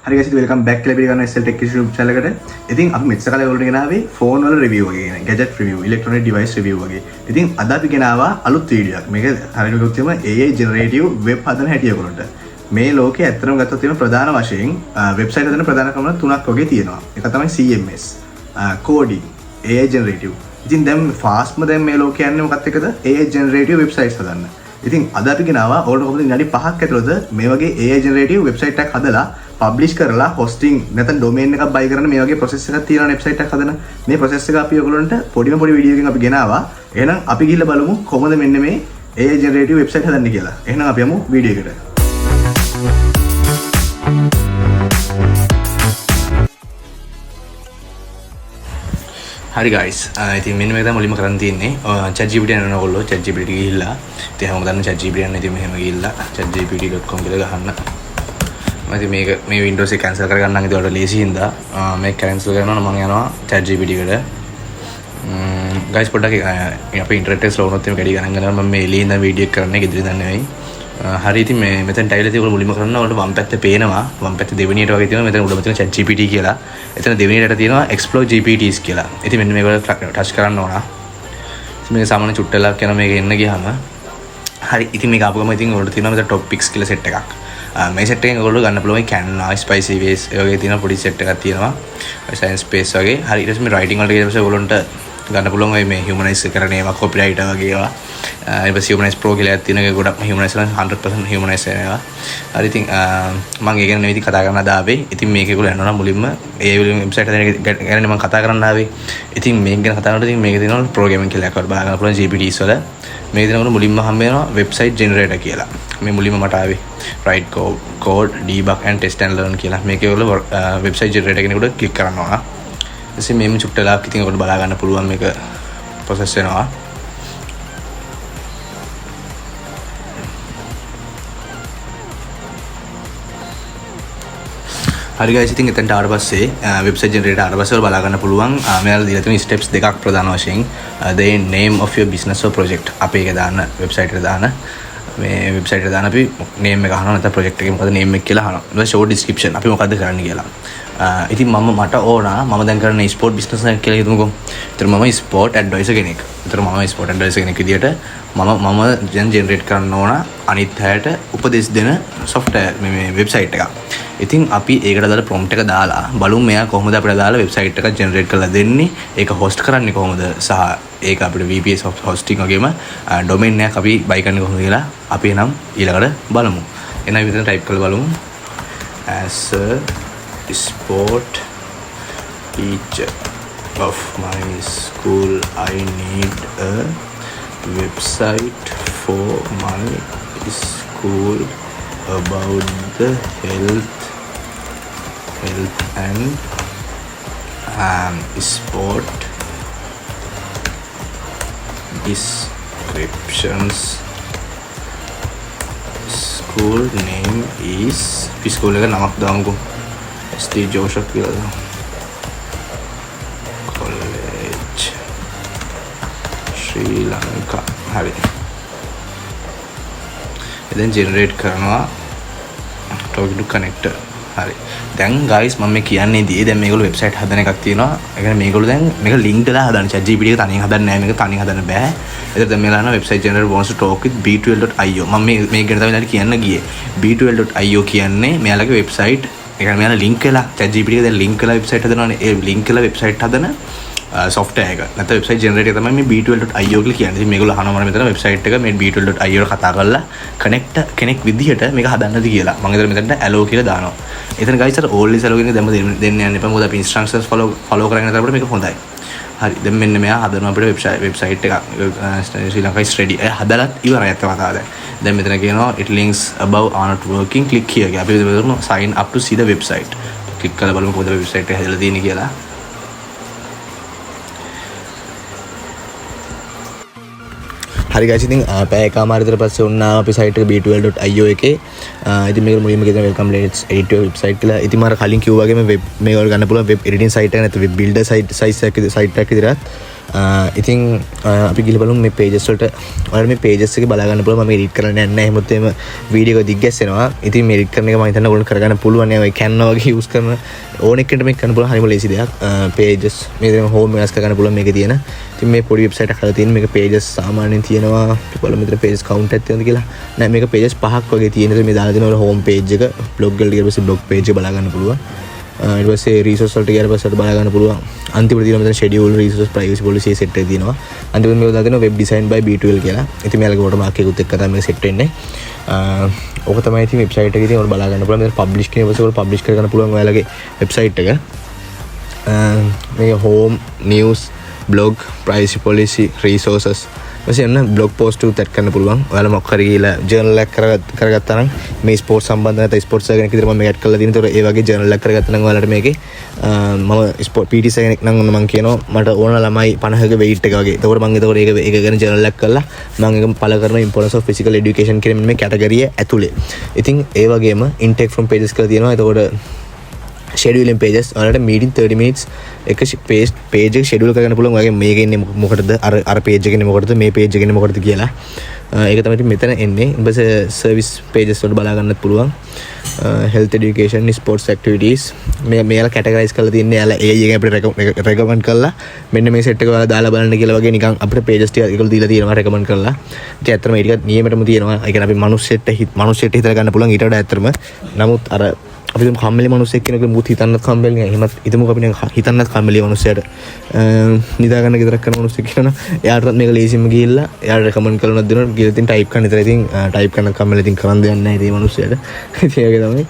හරි guys welcome back කියලා පිළිගන්න SL Tech YouTube channel එකට. ඉතින් අපි මෙච්චර කාලේ ඔයගොල්ලෝ ගෙනාවේ phone වල review වගේ නේ. gadget review, electronic device review වගේ. ඉතින් අද අපි ගෙනාවා අලුත් වීඩියෝ එකක්. මේක හරියට කිව්වොත් එම AI generative web හදන හැටි ඔයගොල්ලන්ට. මේ ලෝකේ ඇත්තටම ගත්තොත් එම ප්‍රධාන වශයෙන් website හදන ප්‍රධාන ක්‍රම තුනක් වගේ තියෙනවා. එක තමයි CMS, coding, AI generative. ඉතින් දැන් fastම දැන් මේ ලෝකේ යන්නේ මොකක්ද එකද? AI generative websites හදන්න. ඉතින් අද අපි ගෙනාවා ඕකට කොහොමද විනාඩි 5ක් ඇතුළත මේ වගේ AI generative website එකක් හදලා publish කරලා hosting නැත්නම් domain එකක් buy කරන මේ වගේ process එකක් තියෙනවා website එකක් හදන මේ process එක අපි ඔයගොල්ලන්ට පොඩි වීඩියෝ එකකින් අපි ගෙනාවා. එහෙනම් අපි ගිහිල්ලා බලමු කොහොමද මෙන්න මේ AI generative website හදන්නේ කියලා. එහෙනම් අපි යමු වීඩියෝ එකට. Hi guys, ඉතින් මෙන්න මේක තමයි මුලින්ම කරන්න තියෙන්නේ. ChatGPT යන ඕගොල්ලෝ ChatGPT ගිහිල්ලා ඉතින් හැමෝම දන්න ChatGPT යන ඉතින් මෙහෙම ගිහිල්ලා chatgpt.com කියලා ගහන්න. මම ඉතින් මේ Windows එක cancel කරගන්න නම් ඒකට ලේසි හින්දා මේක cancel කරනවා නම් මම යනවා ChatGPT එකට. guys පොඩ්ඩක් අපේ ඉන්ටර්නෙට් එක slow වුණොත් එimhe කැඩි ගණන් ගන්නවා. මම මේ එළියෙන් ඉඳන් වීඩියෝ එක කරන්නේ ගෙදරින් ඉඳන් නෙවෙයි. හරි ඉතින් මේ මෙතන ටයිල් එකේ මුලින්ම කරනවා ඔයාලට වම් පැත්තේ පේනවා වම් පැත්තේ දෙවෙනියට වගේ තියෙනවා මෙතන උඩම තියෙන chat GPT කියලා. එතන දෙවෙනියට තියෙනවා explore GPTs කියලා. ඉතින් මෙන්න මේක ටච් කරන්න ඕන. ඉතින් මේක සාමාන්‍ය චුට්ටලක් යන මේක එන්න ගියාම හරි ඉතින් මේක ආපු ගම ඉතින් ඔයාලට තියෙනවා මෙතන topics කියලා set එකක්. මේ set එකෙන් ඔයාලට ගන්න පුළුවන් Canva, Spicy Ways ඒ වගේ තියෙන පොඩි set එකක් තියෙනවා. science space වගේ. හරි ඊට පස්සේ මේ writing වලට ගියපස්සේ ඔයාලන්ට ගන්න පුළුවන් ඔය මේ humanize කරන ඒවා copyright වගේ ඒවා. ඊට පස්සේ humanize pro කියලා එකක් තියෙනවා. ඒක ගොඩක් humanize කරන 100% humanize වෙනවා. හරි ඉතින් මම ඒ ගැන නෙවෙයි කතා කරන්න ආවේ. ඉතින් මේක ඒගොල්ලෝ යනවා මුලින්ම ඒ වෙබ්සයිට් එක ගැන මම කතා කරන්න ආවේ. ඉතින් මේක ගැන කතා කරනකොට ඉතින් මේක තියෙනවා programming කියලා එකක් බලා ගන්න පුළුවන් GPTs වල. මේක දෙනකොට මුලින්ම හම්බ වෙනවා website generator කියලා. මේ මුලින්ම මට ආවේ write code debug and test and learn කියලා. මේකේ ඔයගොල්ලෝ website generator කෙනෙකුට click කරන්න ඕන. එසේ මේම චුට්ටලාක් ඉතින් ඔයාලට බලා ගන්න පුළුවන් මේක process වෙනවා. හරි guys ඉතින් එතනට ආවට පස්සේ website generator ආවට පස්සේ ඔයාලා බලා ගන්න පුළුවන් මෙයාලා දීලා තියෙන steps දෙකක් ප්‍රධාන වශයෙන් the name of your business or project අපි ඒක දාන්න website එකට දාන්න මේ website එකට දාන්න අපි name එක අහනවා නැත්නම් project එකේ මොකද name එක කියලා අහනවා ඊට පස්සේ short description අපි මොකද්ද කරන්න කියලා ඉතින් මට ඕන මම දැන් කරන්නේ sport business එකක් කියලා හිතමුකෝ. ඒතර මම sport advisor කෙනෙක්. ඒතර මම sport advisor කෙනෙක් විදියට මම දැන් generate කරන්න ඕන අනිත් හැයට උපදෙස් දෙන software මේ website එකක්. ඉතින් අපි ඒකට දාලා prompt එක දාලා බලමු මෙයා කොහොමද අපිට දාලා website එකක් generate කරලා දෙන්නේ. ඒක host කරන්නේ කොහොමද සහ ඒක අපිට VPS hosting වගේම domain එකක් අපි buy කරන්නේ කොහොමද කියලා අපි එනම් ඊළඟට බලමු. එහෙනම් විතර type කරලා බලමු. as a sport teacher of my school I need a website for my school about the health and sport descriptions. School name is school එක නමක් දාමුකෝ ST Joseph කියලා college Sri Lanka. හරි දැන් generate කරනවා talk to connector. හරි දැන් guys මම මේ කියන්නේ දැන් මේගොල්ලෝ website හදන එකක් තියෙනවා. ඒ කියන්නේ මේගොල්ලෝ දැන් මේක link දාලා හදන ChatGPT එක තනියෙන් හදන්නේ නැහැ. මේක තනියෙන් හදන්න බෑ. ඒතර දැන් මේලා යන website generator wants to talk with b12.io. මම මේක ගැන තමයි කියන්න ගියේ. b12.io කියන්නේ මෙයාලගේ website. ඒ කියන්නේ මෙයාලා link කරලා ChatGPT එක දැන් link කරලා website හදනවානේ. ඒ link කරලා website හදන software එක. නැත්නම් website generator එක තමයි මේ b12.io කියලා කියන්නේ. ඉතින් මේගොල්ලෝ අහනවා මම මෙතන website එක මේ b12.io එකට කතා කරලා connect කෙනෙක් විදිහට මේක හදන්නද කියලා. මම ඉතින් මෙතනට allow කියලා දානවා. එතන guys අර always allow කියන එක දැම්ම දෙන්න යන්න එපා. මොකද අපි instructions follow කරගෙන යනකොට මේක හොඳයි. හරි දැන් මෙන්න මෙයා හදනවා අපිට website එකක් ශ්‍රී ලංකා is ready. හදලත් ඉවරයි අත කතාව දැන්. දැන් මෙතන කියනවා it links above are not working click here. අපි මෙතන sign up to see the website. click කරලා බලමු කොහොමද website එක හැදලා තියෙන්නේ කියලා. හරි guys ඉතින් පැය එකමාර විතර පස්සේ ඔන්න අපි site එක b12.io එකේ ඉතින් මේක මුලින්ම කියන welcome let's edit your website කියලා. ඉතින් මම කලින් කිව්වා වගේම web මේක ගන්න පුළුවන් web editing site එක නැත්නම් web builder site එකක් විතරත් ඉතින් අපි ගිහලා බලමු මේ pages වලට. ඔයාලා මේ pages එක බලා ගන්න පුළුවන්. මම edit කරන්න යන්නේ නැහැ. හැමෝත් එම වීඩියෝ එක දිග්ගැස්සෙනවා. ඉතින් මේ edit කරන එක මම හිතන්නේ ඔයගොල්ලෝ කරගන්න පුළුවන් නේ. ඔය Canva වගේ use කරන ඕන එකකට මේක කරන්න පුළුවන්. හරිම ලේසි දෙයක්. pages මේ දෙන home වෙනස් කරගන්න පුළුවන් මේකේ තියෙන. ඉතින් මේ පොඩි website එකක් හදලා තියෙන මේක pages සාමාන්‍යයෙන් තියෙනවා. බලමු මෙතන pages count එකක් තියෙනවද කියලා. නෑ මේක pages 5ක් වගේ තියෙන. මේ දාලා තියෙන home page එක blog වලට ගියාට පස්සේ blog page එක බලා ගන්න පුළුවන්. ඊට පස්සේ resource වලට ගියාට පස්සේ බලා ගන්න පුළුවන්. අන්තිමට තියෙනවා මෙතන schedule resource privacy policy set එක තියෙනවා. අන්තිමට මේක දාලා තියෙනවා web design by B12 කියලා. ඉතින් මෙයාලගේ watermark එකකුත් එක්ක තමයි මේක set වෙන්නේ. ඕක තමයි ඉතින් website එකේ තියෙන ඔයාලා බලා ගන්න පුළුවන්. මෙතන publish කියන පස්සේ ඔයාලා publish කර ගන්න පුළුවන් ඔයාලගේ website එක. මේක home news blog privacy policy resources වශයෙන් යන blog post උත් ඇඩ් කරන්න පුළුවන්. ඔයාලා මොකක් හරි ගිහලා journal එකක් කරගත්තා නම් මේ ස්පෝර්ට්ස් සම්බන්ධ නැත්නම් ස්පෝර්ට්ස් ගැන විතර මම මේක ඇඩ් කරලා තියෙනවා. ඒතකොට ඒ වගේ journal එකක් කරගත්තා නම් ඔයාලට මේකේ මම ස්පෝර්ට් PT කෙනෙක් නම් මම කියනවා මට ඕන ළමයි 50ක weight එක වගේ. ඒතකොට මම ඒක ගැන journal එකක් කරලා මම ඒක පළ කරන importance of physical education කියන මේ category ඇතුලේ. ඉතින් ඒ වගේම intake from pages කියලා තියෙනවා. ඒතකොට scheduling pages ඔයාලට meeting 30 minutes එක page එක schedule කරගන්න පුළුවන්. ඔයාගේ මේක ඉන්නේ මොකටද අර page එකේ ඉන්නේ මොකටද මේ page එකේ ඉන්නේ මොකටද කියලා. ඒක තමයි මෙතන එන්නේ. ඊපස්සේ service pages වලට බලා ගන්නත් පුළුවන්. health education sports activities මේලා categorize කරලා තියන්නේ. යාලා ඒ එකෙන් අපිට recommend කරලා මෙන්න මේ set එක ඔයාලා දාලා බලන්න කියලා වගේ නිකන් අපිට pages ටික ඒගොල්ලෝ දීලා තියෙනවා recommend කරලා. ඉතින් ඇත්තටම මේ ටික නියමෙටම තියෙනවා. ඒ කියන්නේ අපි මනුස්සයෙක්ට හිතලා ගන්න පුළුවන් ඊට වඩා ඇත්තටම. නමුත් අර අපි තුම කම්මැලි මිනිස්සෙක් කෙනෙක් මුත් හිතන්නත් කම්මැලි නෑ. එහෙමත් හිතමුක අපි හිතන්නත් කම්මැලි මිනිස්සයාට නිදා ගන්න ගෙදරක් කරන මිනිස්සෙක් කියනවා. එයාටත් මේක ලේසියෙන්ම ගිහිල්ලා එයාට රෙකමන්ඩ් කරනවත් දෙනවා. ගිහලා ඉතින් ටයිප් කරන්න විතරයි. ඉතින් ටයිප් කරන කම්මැලි ඉතින් කරන් දෙයක් නෑ මේ මිනිස්සයාට. ඉතින් ඒක තමයි.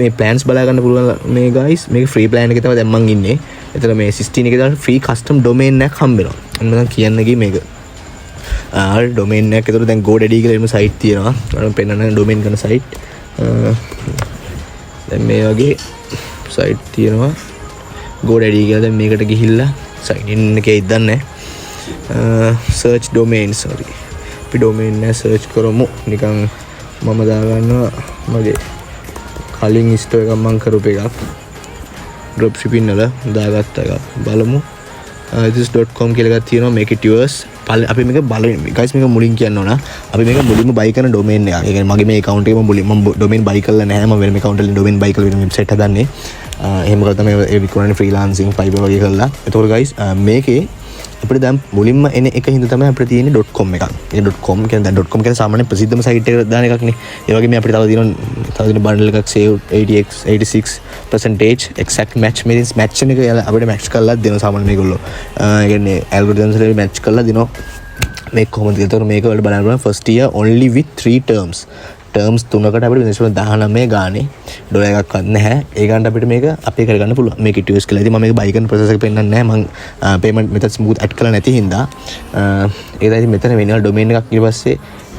මේ ප්ලෑන්ස් බලා ගන්න පුළුවන් මේ guys. මේක ෆ්‍රී ප්ලෑන් එකේ තමයි දැන් මං ඉන්නේ. එතන මේ 16 එකේ දාලා ෆ්‍රී කස්ටම් ඩොමේන් එකක් හම්බ වෙනවා. මම කියන්න ගියේ මේක. ඩොමේන් එකක්. ඒතර දැන් GoDaddy කියලා එම සයිට් තියෙනවා. මම පෙන්නන ඩොමේන් කරන සයිට්. දැන් මේ වගේ සයිට් තියෙනවා GoDaddy කියලා. දැන් මේකට ගිහිල්ලා sign in එකේ ඉදන්නේ search domains. sorry අපි domain එක search කරමු. නිකන් මම දාගන්නවා මගේ කලින් store එකක් මම කරපු එකක් drop shipping වල දාගත්ත එකක් බලමු. this.com කියලා එකක් තියෙනවා. make it yours. අපි මේක බලමු guys. මේක මුලින් කියන්න ඕන. අපි මේක මුලින්ම buy කරන domain එකක්. ඒ කියන්නේ මගේ මේ account එකේ මම domain buy කරලා නැහැ. මම වෙන account එකෙන් domain buy කරලා වෙන website හදන්නේ. එහෙම කරලා තමයි ඒ විකුණන්නේ freelancing Fiverr වගේ කරලා. ඒතකොට guys මේකේ අපිට දැන් මුලින්ම එන එක හින්දා තමයි අපිට තියෙන්නේ .com එකක්. ඒ .com කියන්නේ දැන් .com කියන්නේ සාමාන්‍ය ප්‍රසිද්ධම site එකට දාන එකක් නේ. ඒ වගේම අපිට තව තියෙන bundle එකක් save 86% exact match means match එක අපිට match කරලා දෙනවා සාමාන්‍ය මේගොල්ලෝ. ඒ කියන්නේ algorithms වල match කරලා දෙනවා. මේක කොහොමද කියලා. මේක වල බලන්න පුළුවන් first year only with 3 terms. terms 3කට අපිට වෙනසුන 19 ගානේ ඩොලර් එකක්වත් නැහැ. ඒ ගානට අපිට මේක අපේ කරගන්න පුළුවන්. මේක ටියුස් කියලා. ඉතින් මම මේක buy කරන process එක පෙන්නන්නේ නැහැ. මම payment method smooth add කරලා නැති හින්දා ඒක තමයි මෙතන වෙනවා domain එකක් ඊට පස්සේ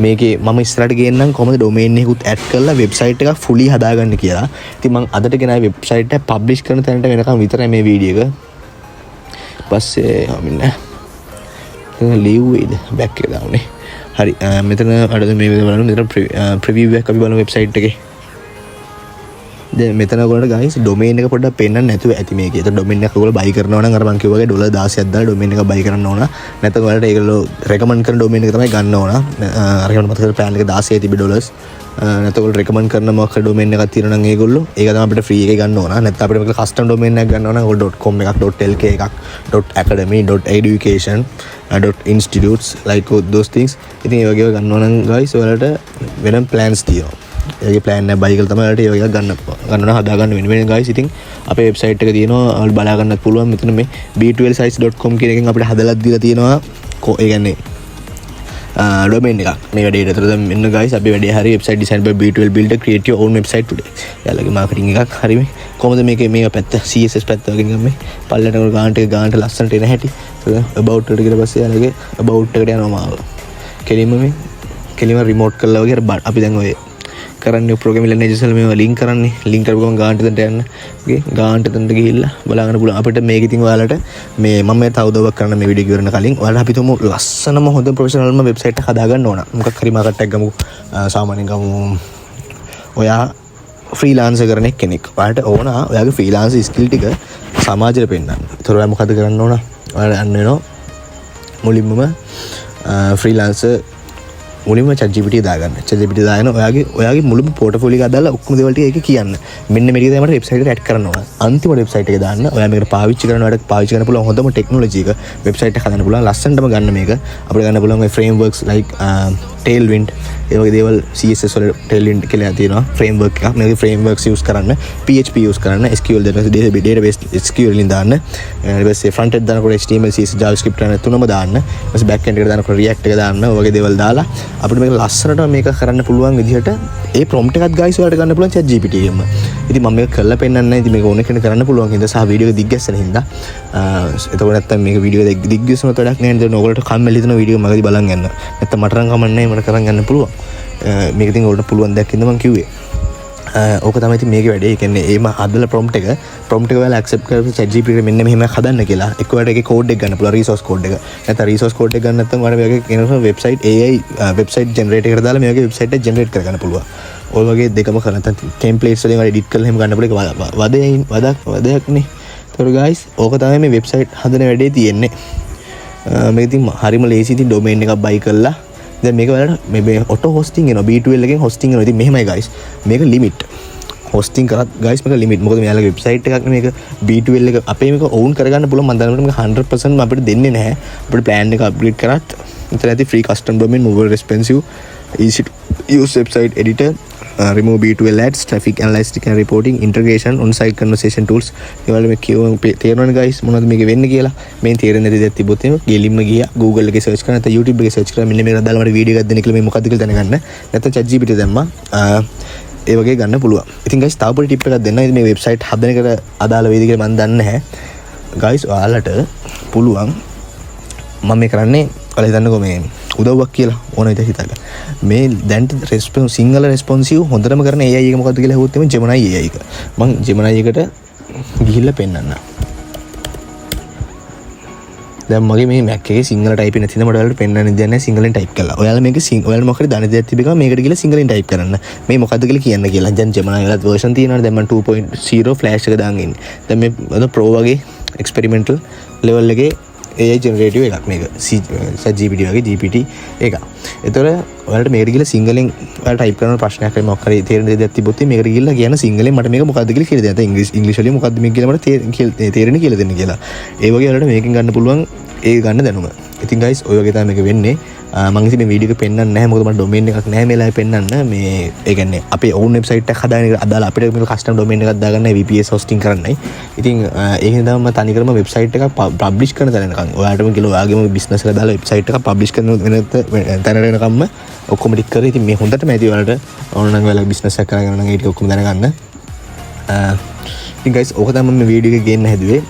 මේකේ මම ඉස්සරහට ගේන්නම් කොහොමද domain එකකුත් add කරලා website එකක් fully හදාගන්න කියලා. ඉතින් මම අදට ගෙනාවේ website එක publish කරන තැනට වෙනකම් විතරයි මේ වීඩියෝ එක. පස්සේ මෙන්න leave with back එක දාන්නේ. හරි මෙතන අර මේ විදිහට බලන්න. මෙතන preview එකක් අපි බලමු website එකේ. දැන් මෙතන ඔයගොල්ලන්ට guys domain එක පොඩ්ඩක් පෙන්නන්න නැතුව ඇති මේකේ. ඒතර domain එක ඔයගොල්ලෝ buy කරනවා නම් අර මම කිව්වා වගේ $16ක් දාලා domain එක buy කරන්න ඕන. නැත්නම් ඔයාලට ඒගොල්ලෝ recommend කරන domain එක තමයි ගන්න ඕන. අර කියන්න මතකද plan එක 16 තිබි $. නැත්නම් ඔයගොල්ලෝ recommend කරන මොකක් හරි domain එකක් තියෙනවා නම් ඒගොල්ලෝ ඒක තමයි අපිට free එකේ ගන්න ඕන. නැත්නම් අපිට මේක custom domain එකක් ගන්න ඕන. ඔයගොල්ලෝ .com එකක් .lk එකක් .academy .education .institutes like those things. ඉතින් ඒ වගේ ගන්න ඕන නම් guys ඔයාලට වෙනම plans තියෙනවා. ඒගේ plan එක buy කරලා තමයි ඔයාලට ඒ වගේ ගන්න හදා ගන්න වෙන guys. ඉතින් අපේ website එක තියෙනවා ඔයාලට බලා ගන්නත් පුළුවන්. මෙතන මේ b12sites.com කියන එකෙන් අපිට හදලා දීලා තියෙනවා. ඒ කියන්නේ domain එකක් මේ වැඩේට. ඒතර දැන් මෙන්න guys අපි වැඩේ හරි website design by b12 builder create your own website today. යාළුවගේ marketing එකක් හරි මේ කොහොමද මේකේ මේ පැත්ත CSS පැත්ත වගේ නිකන් මේ පල්ලට ගානට ලස්සනට එන හැටි. about එකට ගිහලා පස්සේ යාළුවගේ about එකට යනවා මාව. කෙලිම remote කරලා වගේ අපි දැන් ඔය කරන්නේ programming languages වල මේවා link කරන්නේ. link කරපු ගමන් ගානට දෙන්න යන්න. okay ගානට දෙන්න ගිහිල්ලා බලාගන්න පුළුවන්. අපිට මේක ඉතින් ඔයාලට මේ මම මේ තව උදව්වක් කරන්න මේ වීඩියෝ ඉවරන කලින් ඔයාලට අපි තුමු ලස්සනම හොඳ ප්‍රොෆෙෂනල්ම වෙබ්සයිට් එකක් හදාගන්න ඕන. මොකක් හරි මාකට් එකක් ගමු. සාමාන්‍යයෙන් ගමු ඔයා ෆ්‍රීලාන්සර් කරන කෙනෙක්. ඔයාලට ඕන ඔයාගේ ෆ්‍රීලාන්සර් ස්කිල් ටික සමාජයට පෙන්නන්න. ඒතර ඔයා මොකද කරන්න ඕන? ඔයාලා යන්න වෙනවා මුලින්ම ෆ්‍රීලාන්සර් මුලින්ම ChatGPT දාගන්න. ChatGPT දාගෙන ඔයාගේ මුළු පෝටෆෝලියෝ එක දාලා ඔක්කොම දේවල් ටික ඒකේ කියන්න. මෙන්න මේක තමයි වෙබ්සයිට් එකට ඇඩ් කරන්න ඕන. අන්තිම වෙබ්සයිට් එක දාන්න. ඔයා මේකට පාවිච්චි කරනවට පාවිච්චි කරන්න පුළුවන් හොඳම ටෙක්නොලොජි එක වෙබ්සයිට් එක හදන්න පුළුවන්. ලස්සනටම ගන්න මේක. අපිට ගන්න පුළුවන් මේ ෆ්‍රේම්වර්ක්ස් like Tailwind ඒ වගේ දේවල් CSS වල Tailwind කියලා තියෙනවා ෆ්‍රේම්වර්ක් එකක්. මේකේ ෆ්‍රේම්වර්ක්ස් යූස් කරන්න, PHP යූස් කරන්න, SQL database SQL වලින් දාන්න. ඊට පස්සේ front end දානකොට HTML CSS JavaScript යන තුනම දාන්න. ඊට පස්සේ back end එකට දානකොට React එක දාන්න. ඔය වගේ දේවල් දාලා අපිට මේක ලස්සනට මේක කරන්න පුළුවන් විදිහට ඒ prompt එකත් guys ඔයාලට ගන්න පුළුවන් ChatGPT එකෙන්ම. ඉතින් මම මේක කරලා පෙන්නන්නේ නැහැ. ඉතින් මේක ඕන කෙනෙක් කරන්න පුළුවන් හින්දා සහ වීඩියෝ එක දිග්ගැස්සන හින්දා. එතකොට නැත්තම් මේක වීඩියෝ එක දිග්ගැස්සුනොත් වැඩක් නැහැ නේද? ඔයගොල්ලෝ කම්මැලි හිතන වීඩියෝ මගදී බලන් යන්න. නැත්තම් මට නම් කමන්නේ නැහැ. මට කරන් යන්න පුළුවන්. මේක ඉතින් ඔයාලට පුළුවන් දෙයක් ඉඳන් මම කිව්වේ. ඕක තමයි ඉතින් මේකේ වැඩේ. ඒ කියන්නේ ඒම හදලා prompt එක ඔයාලා accept කරලා ChatGPT එක මෙන්න මෙහෙම හදන්න කියලා. එක්ක ඔයාලට ඒකේ code එක ගන්න පුළුවන් resource code එක. නැත්නම් resource code එක ගන්න නැත්නම් ඔයාලා මේකේ කියන website AI website generator එකට දාලා මේකේ website එක generate කරගන්න පුළුවන්. ඔය වගේ දෙකම කරලා නැත්නම් templates වලින් ඔයාලා edit කරලා එහෙම ගන්න පුළුවන්. වදයක් නේ. ඒතකොට guys ඕක තමයි මේ website හදන වැඩේ තියෙන්නේ. මේක ඉතින් හරිම lazy. ඉතින් domain එකක් buy කරලා දැන් මේක වලට මේ auto hosting එනවා B2L එකෙන් hosting එනවා. ඉතින් මෙහෙමයි guys. මේක limit hosting කරත් guys මේක limit. මොකද මෙයාලගේ website එකක් නේ මේක B2L එක අපේ මේක own කරගන්න පුළුවන්. මම දන්නකොට මේක 100% අපිට දෙන්නේ නැහැ. අපිට plan එක upgrade කරත් ඉතින් ඇති free custom domain, more responsive, easy to use website editor, remove B2L ads, traffic analytics and reporting, integration, on-site conversation tools. ඒවල මේ කියවන තේරෙනවනේ guys මොනවද මේක වෙන්නේ කියලා. මේ තේරෙන්නේ නැති දෙයක් තිබ්බොත් එහෙම ගෙලින්ම ගියා Google එකේ search කරා නැත්නම් YouTube එකේ search කරා මෙන්න මේක දාලා මට වීඩියෝ එකක් දෙන්න කියලා මේ මොකද්ද කියලා දැනගන්න. නැත්නම් ChatGPT දැම්මා. ඒ වගේ ගන්න පුළුවන්. ඉතින් guys තව පොඩි ටිප් එකක් දෙන්න. ඉතින් මේ වෙබ්සයිට් හදන එකට අදාළ වේද කියලා මම දන්නේ නැහැ. guys ඔයාලට පුළුවන් මම මේ කරන්නේ ඔයාලා හිතන්නකෝ මේ උදව්වක් කියලා ඕන විදිහට හිතන්න. මේ දැන් සිංහල රෙස්පොන්සිව් හොඳටම කරන AI එක මොකද්ද කියලා හුවොත් එමේ Gemini AI එක. මම Gemini එකට ගිහිල්ලා පෙන්නන්න. දැන් මගේ මේ Mac එකේ සිංහල ටයිපින් නැති හින්දා මට ඔයාලට පෙන්නන්න දෙයක් නැහැ සිංහලෙන් ටයිප් කරලා. ඔයාලා මේක ඔයාලා මොකද දන්නේ දෙයක් තිබෙනවා මේකට ගිහලා සිංහලෙන් ටයිප් කරන්න. මේ මොකද්ද කියලා කියන්න කියලා. දැන් Gemini වලත් version තියෙනවා. දැන් මම 2.0 flash එක දාන් ඉන්නේ. දැන් මේ pro වගේ experimental level එකේ AI generative එකක් මේක ChatGPT වගේ GPT එක. ඒතර ඔයාලට මේකට ගිහලා සිංහලෙන් ඔයාලා ටයිප් කරන ප්‍රශ්නයක් හරි මොකක් හරි තේරෙන දෙයක් තිබ්බොත් මේකට ගිහලා කියන සිංහලෙන් මට මේක මොකද්ද කියලා කියලා දෙන්න. නැත්නම් ඉංග්‍රීසි වලින් මොකද්ද මේක කියලා මට තේරෙන්නේ කියලා දෙන්න කියලා. ඒ වගේ ඔයාලට මේකෙන් ගන්න පුළුවන් ඒ ගන්න දැනුම. ඉතින් guys ඔය වගේ තමයි මේක වෙන්නේ. මම ඉතින් මේ වීඩියෝ එක පෙන්නන්නේ නැහැ මොකද මට ඩොමේන් එකක් නැහැ මේ ලයිව් පෙන්නන්න. මේ ඒ කියන්නේ අපේ own website එකක් හදාගෙන අදාලා අපිට මේක custom domain එකක් දාගන්නයි VPS hosting කරන්නයි. ඉතින් ඒක හින්දා මම තනිකරම website එකක් publish කරන තැන යනකම් ඔයාලටම කියලා ඔයාගේම business එක දාලා website එකක් publish කරන තැනට යනකම්ම ඔක්කොම ටික කරේ. ඉතින් මේ හොඳටම ඇති ඔයාලට ඕන නම් ඔයාලගේ business එකක් කරගෙන නම් ඒ ටික ඔක්කොම දැනගන්න. ඉතින් guys ඕක තමයි මම වීඩියෝ එක ගේන්න හැදුවේ.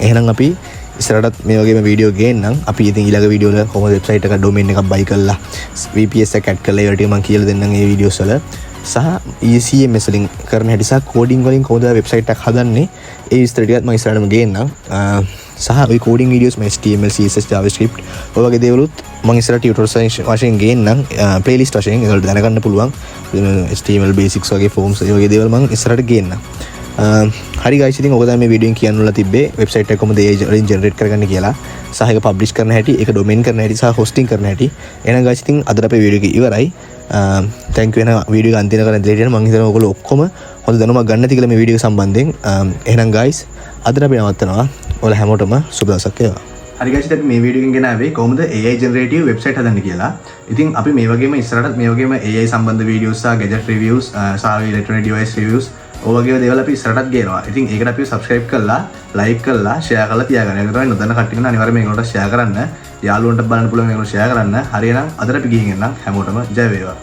එහෙනම් අපි ඉස්සරහටත් මේ වගේම වීඩියෝ ගේන්නම්. අපි ඉතින් ඊළඟ වීඩියෝ වල කොහොමද වෙබ්සයිට් එක ඩොමේන් එකක් buy කරලා VPS එක ඇඩ් කරලා ඒවට මම කියලා දෙන්නම් මේ වීඩියෝස් වල. සහ ECMS වලින් කරන හැටි සහ කෝඩින් වලින් කොහොමද වෙබ්සයිට් එකක් හදන්නේ ඒ විස්තර ටිකත් මම ඉස්සරහටම ගේන්නම්. සහ ওই කෝඩින් වීඩියෝස් මේ HTML CSS JavaScript ඔය වගේ දේවලුත් මම ඉස්සරහ ටියුටෝරියල්ස් වශයෙන් ගේන්නම්. ප්ලේලිස්ට් වශයෙන් ඒකට දැනගන්න පුළුවන්. HTML basics වගේ forms ඒ වගේ දේවල් මම ඉස්සරහට ගේන්නම්. හරි guys ඉතින් ඔක තමයි මේ වීඩියෝෙන් කියන්නලා තිබ්බේ වෙබ්සයිට් එක කොහොමද AI වලින් ජෙනරේට් කරගන්නේ කියලා සහ ඒක පබ්ලිෂ් කරන හැටි ඒක ඩොමේන් කරන හැටි සහ හොස්ටිං කරන හැටි. එහෙනම් guys ඉතින් අදට අපේ වීඩියෝ එක ඉවරයි. thank you එන වීඩියෝ එක අන්තිම කරන් දෙලියට මම හිතනවා ඔයගොල්ලෝ ඔක්කොම හොඳ දැනුමක් ගන්න ඇති කියලා මේ වීඩියෝ එක සම්බන්ධයෙන්. එහෙනම් guys අදට අපි නවත්තනවා. ඔයාලා හැමෝටම සුබ දවසක් වේවා. හරි guys ඉතින් මේ වීඩියෝ එකෙන් ගෙනාවේ කොහොමද AI generative website හදන්න කියලා. ඉතින් අපි මේ වගේම ඉස්සරහට මේ වගේම AI සම්බන්ධ වීඩියෝස් සහ gadget reviews සහ electronic device reviews ඔය වගේ දේවල් අපි ඉස්සරහටත් ගේනවා. ඉතින් ඒකට අපි subscribe කරලා, like කරලා, share කරලා තියාගන්න. ඒක තමයි නොදන්න කට්ටිය කෙනා අනිවාර්යයෙන් මේකට share කරන්න. යාළුවන්ට බලන්න පුළුවන් මේකට share කරන්න. හරියනම් අදට අපි ගිහින් එන්නම්. හැමෝටම ජය වේවා.